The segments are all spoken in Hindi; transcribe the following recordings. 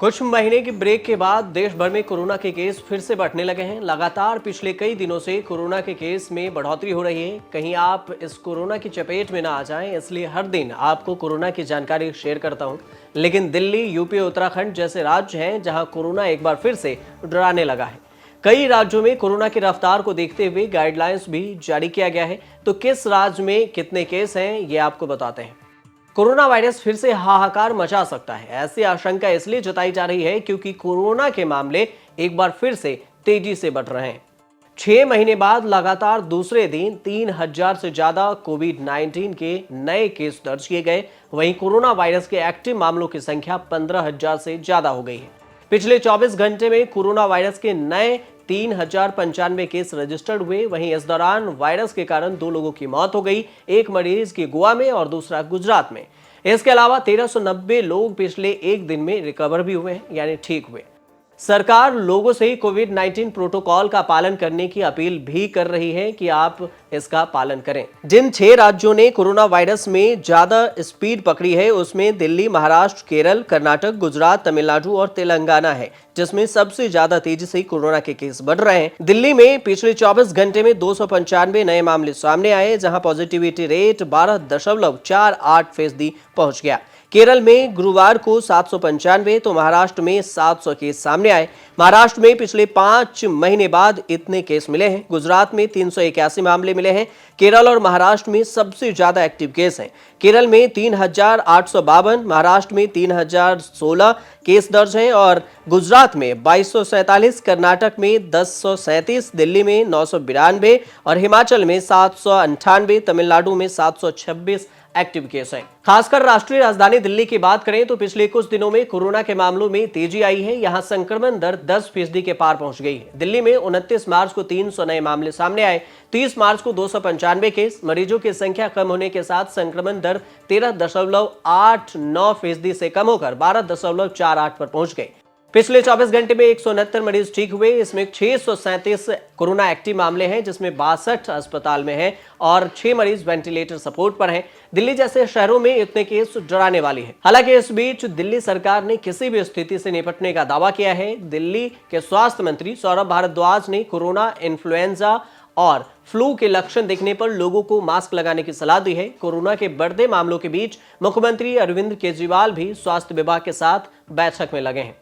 कुछ महीने की ब्रेक के बाद देश भर में कोरोना के केस फिर से बढ़ने लगे हैं। लगातार पिछले कई दिनों से कोरोना के केस में बढ़ोतरी हो रही है। कहीं आप इस कोरोना की चपेट में ना आ जाएं, इसलिए हर दिन आपको कोरोना की जानकारी शेयर करता हूं। लेकिन दिल्ली, यूपी, उत्तराखंड जैसे राज्य हैं जहां कोरोना एक बार फिर से डराने लगा है। कई राज्यों में कोरोना की रफ्तार को देखते हुए गाइडलाइंस भी जारी किया गया है। तो किस राज्य में कितने केस हैं, ये आपको बताते हैं। कोरोना वायरस फिर से हाहाकार मचा सकता है, ऐसी आशंका इसलिए जताई जा रही है क्योंकि कोरोना के मामले एक बार फिर से तेजी से बढ़ रहे हैं। 6 महीने बाद लगातार दूसरे दिन 3,000 से ज्यादा कोविड-19 के नए केस दर्ज किए गए। वहीं कोरोना वायरस के एक्टिव मामलों की संख्या 15,000 से ज्यादा हो गई है। पिछले 24 घंटे में कोरोना वायरस के नए 3,095 केस रजिस्टर्ड हुए। वहीं इस दौरान वायरस के कारण 2 लोगों की मौत हो गई, एक मरीज की गोवा में और दूसरा गुजरात में। इसके अलावा 1,390 लोग पिछले एक दिन में रिकवर भी हुए हैं, यानी ठीक हुए। सरकार लोगों से कोविड-19 प्रोटोकॉल का पालन करने की अपील भी कर रही है कि आप इसका पालन करें। जिन 6 राज्यों ने कोरोना वायरस में ज्यादा स्पीड पकड़ी है उसमें दिल्ली, महाराष्ट्र, केरल, कर्नाटक, गुजरात, तमिलनाडु और तेलंगाना है, जिसमें सबसे ज्यादा तेजी से कोरोना के केस बढ़ रहे हैं। दिल्ली में पिछले 24 घंटे में 295 नए मामले सामने आए, जहां पॉजिटिविटी रेट 12.48% पहुंच गया। केरल में गुरुवार को 795 तो महाराष्ट्र में 700 केस सामने आए। महाराष्ट्र में पिछले 5 महीने बाद इतने केस मिले हैं। गुजरात में 381 मामले मिले हैं। केरल और महाराष्ट्र में सबसे ज्यादा एक्टिव केस हैं। केरल में 3,852, महाराष्ट्र में 3,016 केस दर्ज हैं और गुजरात में 2,247, कर्नाटक में 1037, दिल्ली में 992 और हिमाचल में 798, तमिलनाडु में 726 एक्टिव केस हैं। खासकर राष्ट्रीय राजधानी दिल्ली की बात करें तो पिछले कुछ दिनों में कोरोना के मामलों में तेजी आई है। यहां संक्रमण दर 10% के पार पहुंच गई है। दिल्ली में 29 मार्च को 300 नए मामले सामने आए। 30 मार्च को 295 केस। मरीजों की संख्या कम होने के साथ संक्रमण दर 13.89% से कम होकर 12.48 पर पहुंच गई। पिछले 24 घंटे में 169 मरीज ठीक हुए। इसमें 637 कोरोना एक्टिव मामले हैं, जिसमें 62 अस्पताल में हैं और 6 मरीज वेंटिलेटर सपोर्ट पर हैं। दिल्ली जैसे शहरों में इतने केस डराने वाली है। हालांकि इस बीच दिल्ली सरकार ने किसी भी स्थिति से निपटने का दावा किया है। दिल्ली के स्वास्थ्य मंत्री सौरभ भारद्वाज ने कोरोना, इन्फ्लुएंजा और फ्लू के लक्षण दिखने पर लोगों को मास्क लगाने की सलाह दी है। कोरोना के बढ़ते मामलों के बीच मुख्यमंत्री अरविंद केजरीवाल भी स्वास्थ्य विभाग के साथ बैठक में लगे हैं।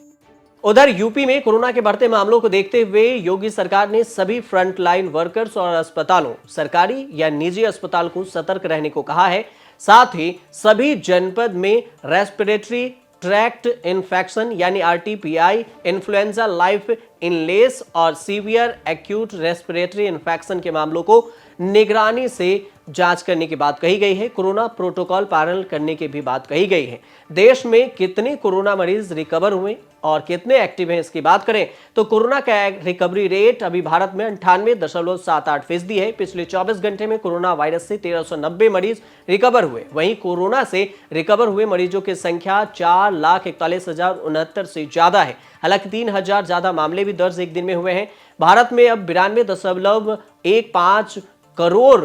उधर यूपी में कोरोना के बढ़ते मामलों को देखते हुए योगी सरकार ने सभी फ्रंटलाइन वर्कर्स और अस्पतालों, सरकारी या निजी अस्पताल को सतर्क रहने को कहा है। साथ ही सभी जनपद में रेस्पिरेटरी ट्रैक्ट इन्फेक्शन यानी आरटीपीआई, इन्फ्लुएंजा लाइफ इनलेस और सीवियर एक्यूट रेस्पिरेटरी इन्फेक्शन के मामलों को निगरानी से जांच करने की बात कही गई है। कोरोना प्रोटोकॉल पालन करने की भी बात कही गई है। देश में कितने कोरोना मरीज रिकवर हुए और कितने एक्टिव हैं, इसकी बात करें तो कोरोना का रिकवरी रेट अभी भारत में 98.78% है। पिछले 24 घंटे में कोरोना वायरस से 1,390 मरीज रिकवर हुए। वहीं कोरोना से रिकवर हुए मरीजों की संख्या 4,41,069 से ज्यादा है। हालांकि 3,000 ज्यादा मामले भी दर्ज एक दिन में हुए हैं। भारत में अब 92.15 करोड़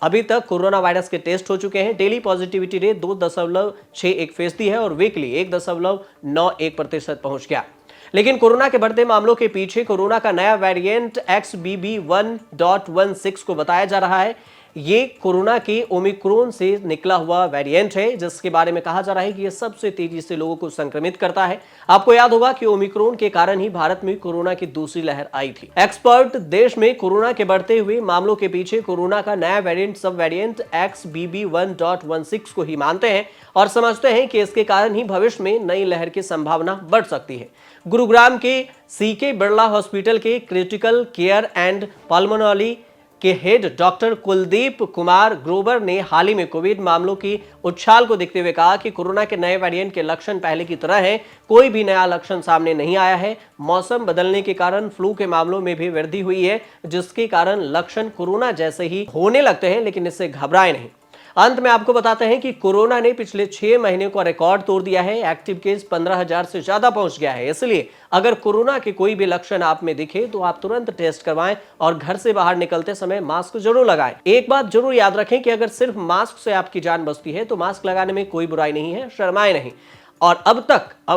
अभी तक कोरोना वायरस के टेस्ट हो चुके हैं। डेली पॉजिटिविटी रेट 2.61% है और वीकली 1.91% पहुंच गया। लेकिन कोरोना के बढ़ते मामलों के पीछे कोरोना का नया वेरिएंट XBB.1.16 को बताया जा रहा है। ये कोरोना के ओमिक्रॉन से निकला हुआ वेरिएंट है, जिसके बारे में कहा जा रहा है कि ये सबसे तेजी से लोगों को संक्रमित करता है। आपको याद होगा कि ओमिक्रॉन के कारण ही भारत में कोरोना की दूसरी लहर आई थी। एक्सपर्ट देश में कोरोना के बढ़ते हुए मामलों के पीछे कोरोना का नया वेरिएंट सब वेरिएंट XBB.1.16 को ही मानते हैं और समझते हैं कि इसके कारण ही भविष्य में नई लहर की संभावना बढ़ सकती है। गुरुग्राम के CK बिरला हॉस्पिटल के क्रिटिकल केयर एंड पल्मोनोलॉजी के हेड डॉक्टर कुलदीप कुमार ग्रोवर ने हाल ही में कोविड मामलों की उछाल को देखते हुए कहा कि कोरोना के नए वेरिएंट के लक्षण पहले की तरह हैं। कोई भी नया लक्षण सामने नहीं आया है। मौसम बदलने के कारण फ्लू के मामलों में भी वृद्धि हुई है, जिसके कारण लक्षण कोरोना जैसे ही होने लगते हैं, लेकिन इससे घबराएं नहीं। अंत में आपको बताते हैं कि कोरोना ने पिछले 6 महीने का रिकॉर्ड तोड़ दिया है। एक्टिव केस 15,000 से ज्यादा पहुंच गया है। इसलिए अगर कोरोना के कोई भी लक्षण आप में दिखे तो आप तुरंत टेस्ट करवाएं और घर से बाहर निकलते समय मास्क जरूर लगाएं। एक बात जरूर याद रखें कि अगर सिर्फ मास्क से आपकी जान बचती है तो मास्क लगाने में कोई बुराई नहीं है, शर्माएं नहीं। और अब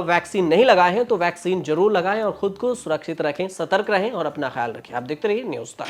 वैक्सीन नहीं लगाए हैं तो वैक्सीन जरूर लगाएं और खुद को सुरक्षित रखें, सतर्क रहें और अपना ख्याल रखें। आप देखते रहिए न्यूज़ तक।